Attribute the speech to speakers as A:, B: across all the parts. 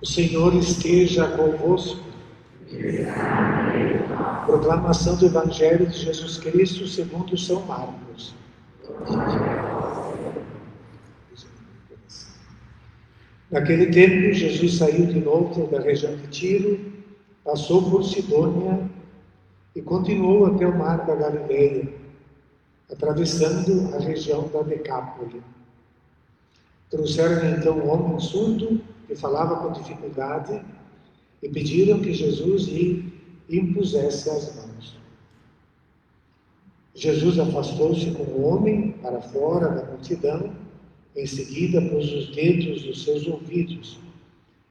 A: O Senhor esteja convosco. Proclamação do Evangelho de Jesus Cristo segundo São Marcos. Naquele tempo, Jesus saiu de novo da região de Tiro, passou por Sidônia e continuou até o mar da Galileia, atravessando a região da Decápole. Trouxeram então um homem surdo que falava com dificuldade e pediram que Jesus lhe impusesse as mãos. Jesus afastou-se com o homem para fora da multidão, em seguida pôs os dedos nos seus ouvidos,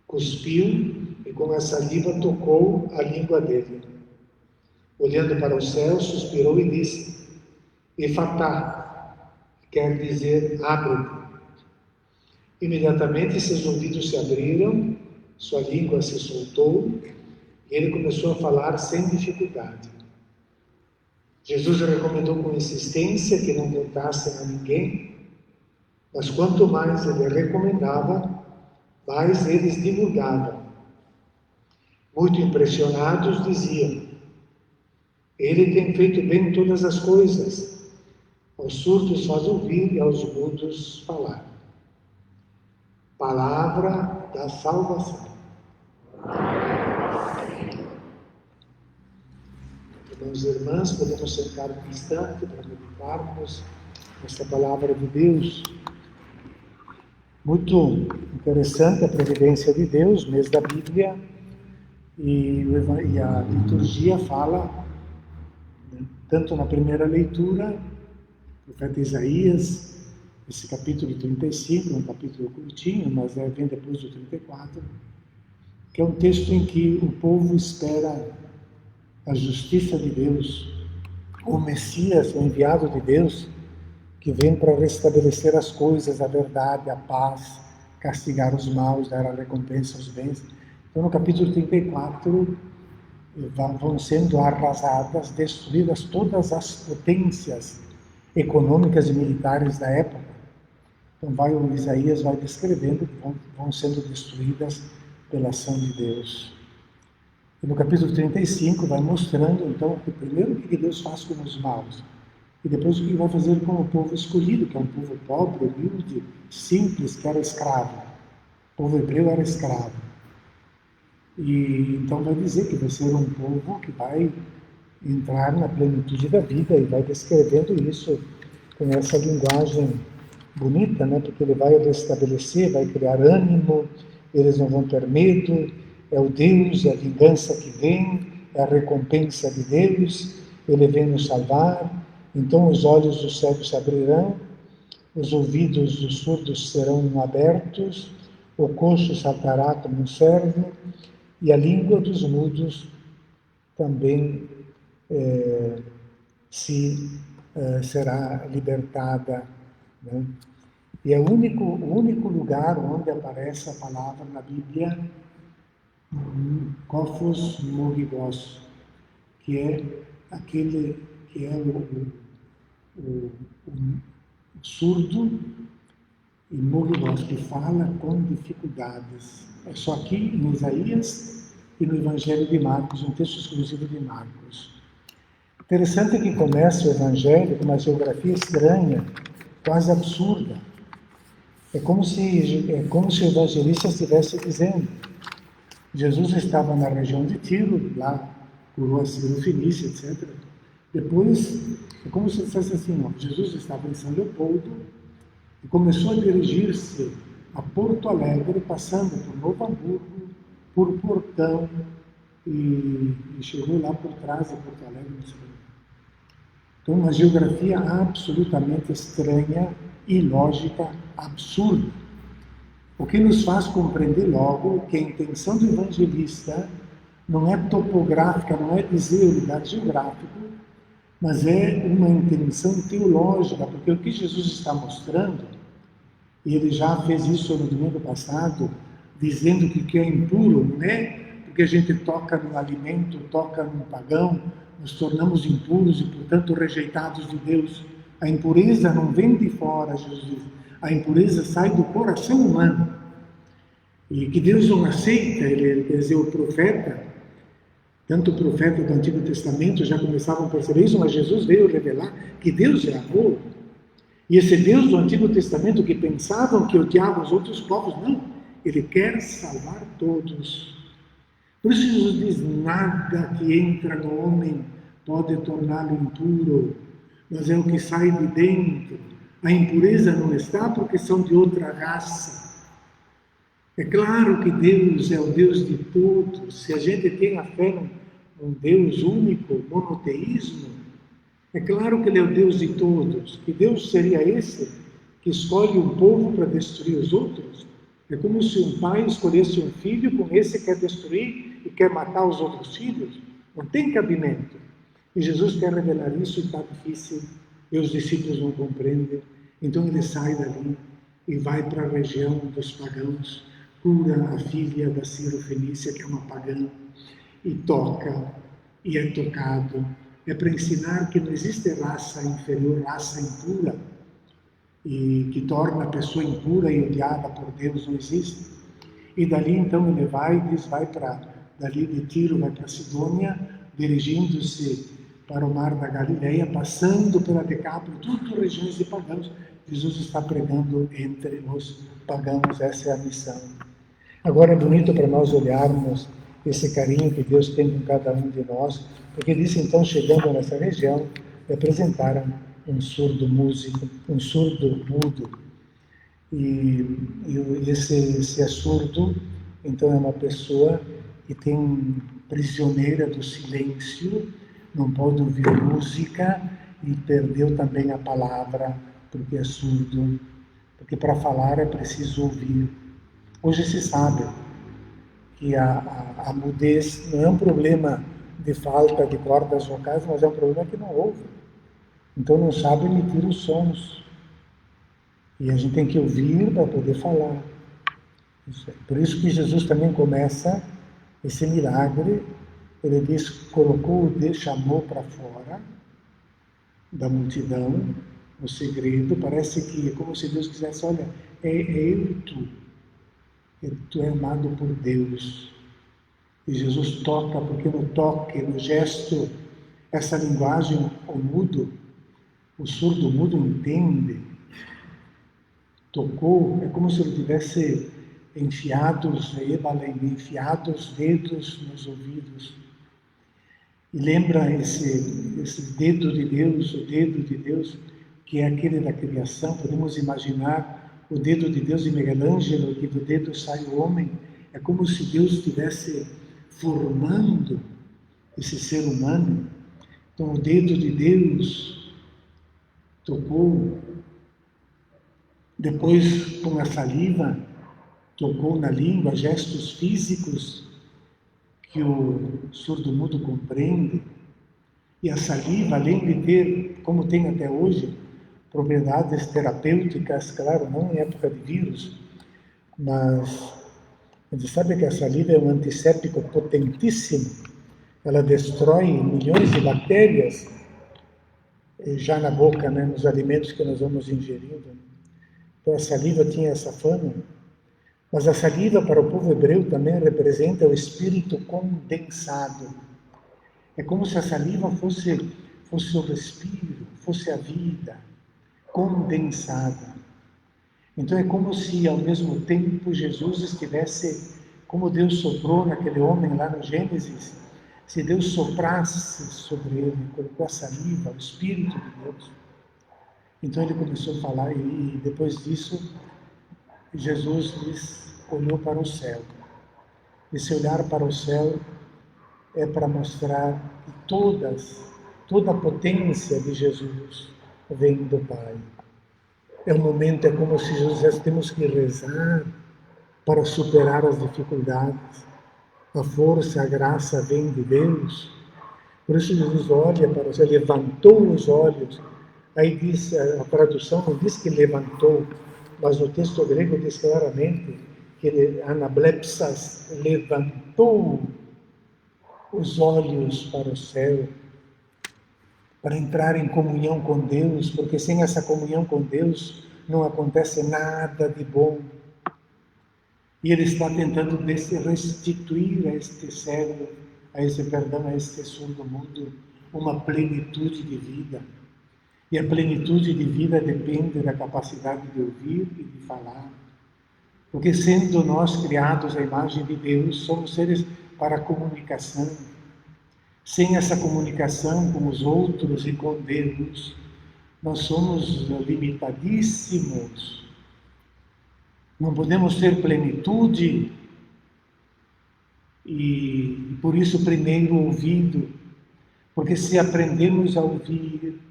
A: cuspiu e com a saliva tocou a língua dele. Olhando para o céu, suspirou e disse: Efatá, quer dizer, abre-te. Imediatamente seus ouvidos se abriram, sua língua se soltou e ele começou a falar sem dificuldade. Jesus recomendou com insistência que não contassem a ninguém, mas quanto mais ele recomendava, mais eles divulgavam. Muito impressionados, diziam: Ele tem feito bem todas as coisas. Aos surdos faz ouvir e aos mudos falar. Palavra da salvação. Irmãos e irmãs, podemos sentar um instante para meditarmos nessa palavra de Deus. Muito interessante a providência de Deus, mês da Bíblia, e a liturgia fala, tanto na primeira leitura, o profeta Isaías, esse capítulo 35, um capítulo curtinho, mas vem depois do 34, que é um texto em que o povo espera a justiça de Deus, o Messias, o enviado de Deus, que vem para restabelecer as coisas, a verdade, a paz, castigar os maus, dar a recompensa aos bens. Então, no capítulo 34, vão sendo arrasadas, destruídas todas as potências econômicas e militares da época. Então, o Isaías vai descrevendo que vão sendo destruídas pela ação de Deus. E no capítulo 35 vai mostrando, então, que primeiro o que Deus faz com os maus, e depois o que vai fazer com o povo escolhido, que é um povo pobre, humilde, simples, que era escravo. O povo hebreu era escravo. E então vai dizer que vai ser um povo que vai entrar na plenitude da vida, e vai descrevendo isso com essa linguagem bonita, né? Porque ele vai restabelecer, vai criar ânimo, eles não vão ter medo, é o Deus, é a vingança que vem, é a recompensa de Deus, ele vem nos salvar. Então os olhos dos cegos se abrirão, os ouvidos dos surdos serão abertos, o coxo saltará como um servo, e a língua dos mudos também será libertada, né? E é o único lugar onde aparece a palavra na Bíblia, Kofos Mogigos, que é aquele que é o surdo, e Mogigos, que fala com dificuldades. É só aqui em Isaías e no Evangelho de Marcos, um texto exclusivo de Marcos. Interessante que começa o Evangelho com uma geografia estranha, quase absurda. É como se o evangelista estivesse dizendo: Jesus estava na região de Tiro, lá curou a Sírio-Fenícia, etc. Depois, é como se dissesse assim, Jesus estava em São Leopoldo e começou a dirigir-se a Porto Alegre, passando por Novo Hamburgo, por Portão, e chegou lá por trás de Porto Alegre. Então, uma geografia absolutamente estranha, ilógica, absurda. O que nos faz compreender logo que a intenção do evangelista não é topográfica, não é dizer o lugar geográfico, mas é uma intenção teológica, porque o que Jesus está mostrando, e ele já fez isso no domingo passado, dizendo que o que é impuro, não é porque a gente toca num alimento, toca num pagão, nos tornamos impuros e, portanto, rejeitados de Deus. A impureza não vem de fora, Jesus diz. A impureza sai do coração humano. E que Deus não aceita, ele, quer dizer, o profeta, tanto o profeta do Antigo Testamento já começavam a perceber isso, mas Jesus veio revelar que Deus é amor. E esse Deus do Antigo Testamento que pensavam que odiava os outros povos, não. Ele quer salvar todos. Por isso Jesus diz, nada que entra no homem pode torná-lo impuro, mas é o que sai de dentro. A impureza não está porque são de outra raça. É claro que Deus é o Deus de todos. Se a gente tem a fé num Deus único, monoteísmo, é claro que Ele é o Deus de todos. Que Deus seria esse que escolhe um povo para destruir os outros? É como se um pai escolhesse um filho, com esse quer destruir e quer matar os outros filhos. Não tem cabimento. E Jesus quer revelar isso e está difícil, e os discípulos não compreendem. Então ele sai dali e vai para a região dos pagãos, cura a filha da Cirofenícia, que é uma pagã, e toca, e é tocado. É para ensinar que não existe raça inferior, raça impura, e que torna a pessoa impura e odiada por Deus, não existe. E dali então ele vai, diz, vai para, dali de Tiro, vai para Sidônia, dirigindo-se para o mar da Galileia, passando pela Decápolis, tudo regiões de pagãos. Jesus está pregando entre os pagãos, essa é a missão. Agora é bonito para nós olharmos esse carinho que Deus tem com cada um de nós, porque disse então, chegando nessa região, me apresentaram um surdo músico, um surdo mudo. E esse é surdo, então é uma pessoa que tem prisioneira do silêncio, não pode ouvir música e perdeu também a palavra, porque é surdo, porque para falar é preciso ouvir. Hoje se sabe que a mudez não é um problema de falta de cordas vocais, mas é um problema que não ouve. Então não sabe emitir os sons. E a gente tem que ouvir para poder falar. Por isso que Jesus também começa esse milagre. Ele diz, colocou, chamou para fora da multidão, no segredo. Parece que é como se Deus quisesse, olha, é eu e tu. Tu é amado por Deus. E Jesus toca, porque no toque, no gesto, essa linguagem, o mudo, o surdo mudo entende. Tocou, é como se ele tivesse enfiado os dedos nos ouvidos. E lembra esse dedo de Deus, o dedo de Deus, que é aquele da criação. Podemos imaginar o dedo de Deus de Michelangelo, que do dedo sai o homem. É como se Deus estivesse formando esse ser humano. Então o dedo de Deus tocou, depois com a saliva, tocou na língua, gestos físicos que o surdo-mudo compreende. E a saliva, além de ter, como tem até hoje, propriedades terapêuticas, claro, não em época de vírus, mas a gente sabe que a saliva é um antisséptico potentíssimo. Ela destrói milhões de bactérias já na boca, né, nos alimentos que nós vamos ingerindo. Então a saliva tinha essa fama. Mas a saliva para o povo hebreu também representa o espírito condensado. É como se a saliva fosse o respiro, fosse a vida condensada. Então é como se ao mesmo tempo Jesus estivesse, como Deus soprou naquele homem lá no Gênesis, se Deus soprasse sobre ele, colocou a saliva, o Espírito de Deus. Então ele começou a falar e depois disso Jesus olhou para o céu. Esse olhar para o céu é para mostrar que toda a potência de Jesus vem do Pai. É um momento, é como se Jesus dissesse, temos que rezar, para superar as dificuldades. A força, a graça vem de Deus. Por isso Jesus olha para você, levantou os olhos. Aí diz, a tradução não diz que levantou, mas no texto grego diz claramente que ele, anablepsas, levantou os olhos para o céu, para entrar em comunhão com Deus, porque sem essa comunhão com Deus não acontece nada de bom. E ele está tentando restituir a este cego, a este surdo mudo, uma plenitude de vida. E a plenitude de vida depende da capacidade de ouvir e de falar. Porque sendo nós criados à imagem de Deus, somos seres para a comunicação. Sem essa comunicação com os outros e com Deus, nós somos limitadíssimos. Não podemos ter plenitude e por isso primeiro o ouvido, porque se aprendemos a ouvir,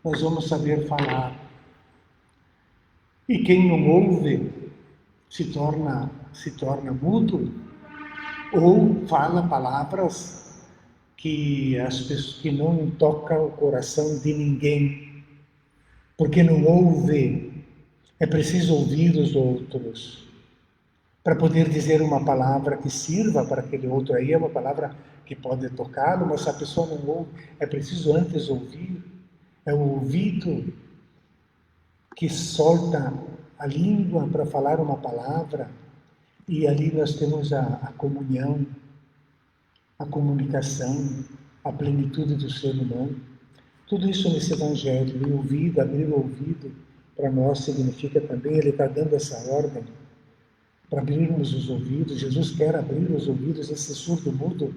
A: nós vamos saber falar. E quem não ouve se torna mudo ou fala palavras que não tocam o coração de ninguém, porque não ouve. É preciso ouvir os outros para poder dizer uma palavra que sirva para aquele outro. Aí é uma palavra que pode tocá-lo, mas se a pessoa não ouve, é preciso antes ouvir. É o ouvido que solta a língua para falar uma palavra, e ali nós temos a comunhão, a comunicação, a plenitude do ser humano. Tudo isso nesse Evangelho. E ouvido, abrir o ouvido, para nós significa também, ele está dando essa ordem para abrirmos os ouvidos. Jesus quer abrir os ouvidos. Esse surdo mudo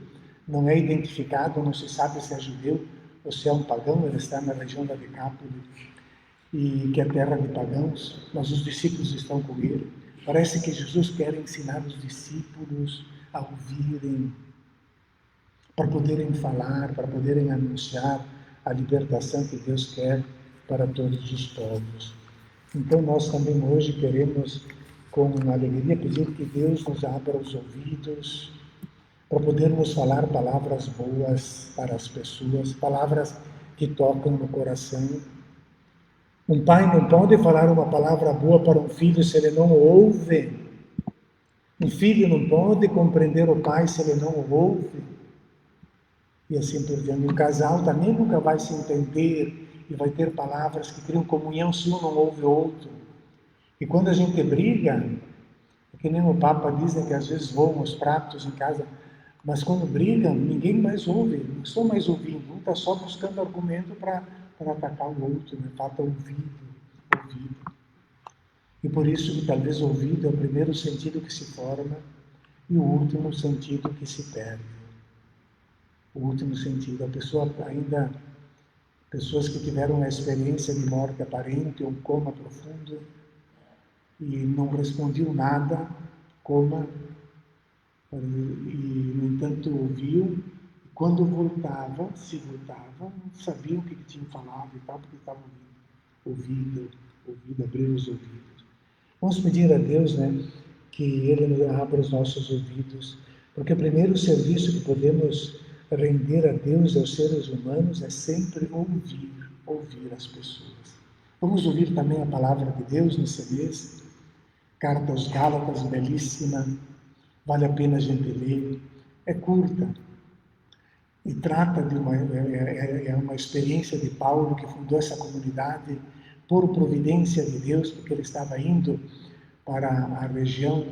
A: não é identificado, não se sabe se é judeu ou se é um pagão. Ele está na região da Decápole, e que é terra de pagãos, mas os discípulos estão com ele. Parece que Jesus quer ensinar os discípulos a ouvirem, para poderem falar, para poderem anunciar a libertação que Deus quer para todos os povos. Então nós também hoje queremos, com alegria, pedir que Deus nos abra os ouvidos para podermos falar palavras boas para as pessoas, palavras que tocam no coração. Um pai não pode falar uma palavra boa para um filho se ele não o ouve. Um filho não pode compreender o pai se ele não o ouve. E assim por diante. Um casal também nunca vai se entender e vai ter palavras que criam comunhão se um não ouve o outro. E quando a gente briga, é que nem o Papa diz, que às vezes voam os pratos em casa, mas quando brigam, ninguém mais ouve, não estão mais ouvindo, um está só buscando argumento para atacar o outro, né? Falta ouvido. E por isso que talvez o ouvido é o primeiro sentido que se forma e o último sentido que se perde. O último sentido, a pessoa ainda, pessoas que tiveram uma experiência de morte aparente ou coma profundo e não respondiam nada, coma, e no entanto ouviu, e quando voltava, não sabiam o que tinham falado e tal, porque estavam ouvindo, abrir os ouvidos. Vamos pedir a Deus, né, que Ele abra os nossos ouvidos, porque o primeiro serviço que podemos render a Deus e aos seres humanos é sempre ouvir as pessoas. Vamos ouvir também a palavra de Deus nesse mês, Carta aos Gálatas, belíssima, vale a pena a gente ler, é curta, e trata de uma experiência de Paulo, que fundou essa comunidade por providência de Deus, porque ele estava indo para a região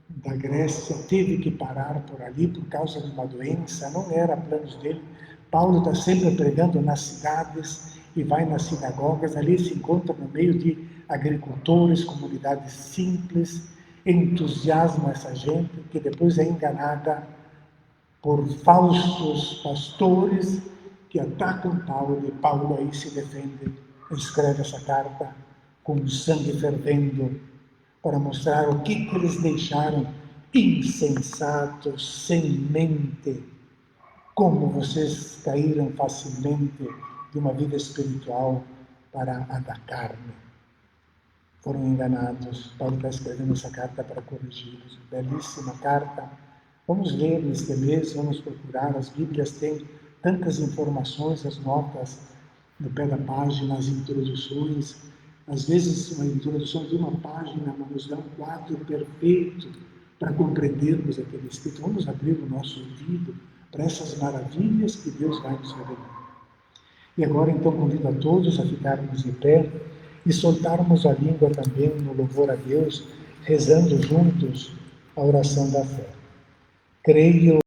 A: da Grécia, teve que parar por ali por causa de uma doença, não era planos dele. Paulo está sempre pregando nas cidades e vai nas sinagogas, ali se encontra no meio de agricultores, comunidades simples, entusiasma essa gente que depois é enganada por falsos pastores que atacam Paulo, e Paulo aí se defende, escreve essa carta com o sangue fervendo, para mostrar o que eles deixaram, insensatos, sem mente, como vocês caíram facilmente de uma vida espiritual para a da carne. foram enganados. Paulo está escrevendo essa carta para corrigi-los. Belíssima carta. Vamos ler neste mês, vamos procurar. As Bíblias têm tantas informações, as notas no pé da página, as introduções. Às vezes, uma introdução de uma página nos dá um quadro perfeito para compreendermos aquele escrito. Vamos abrir o nosso ouvido para essas maravilhas que Deus vai nos revelar. E agora, então, convido a todos a ficarmos de pé e soltarmos a língua também no louvor a Deus, rezando juntos a oração da fé. Creio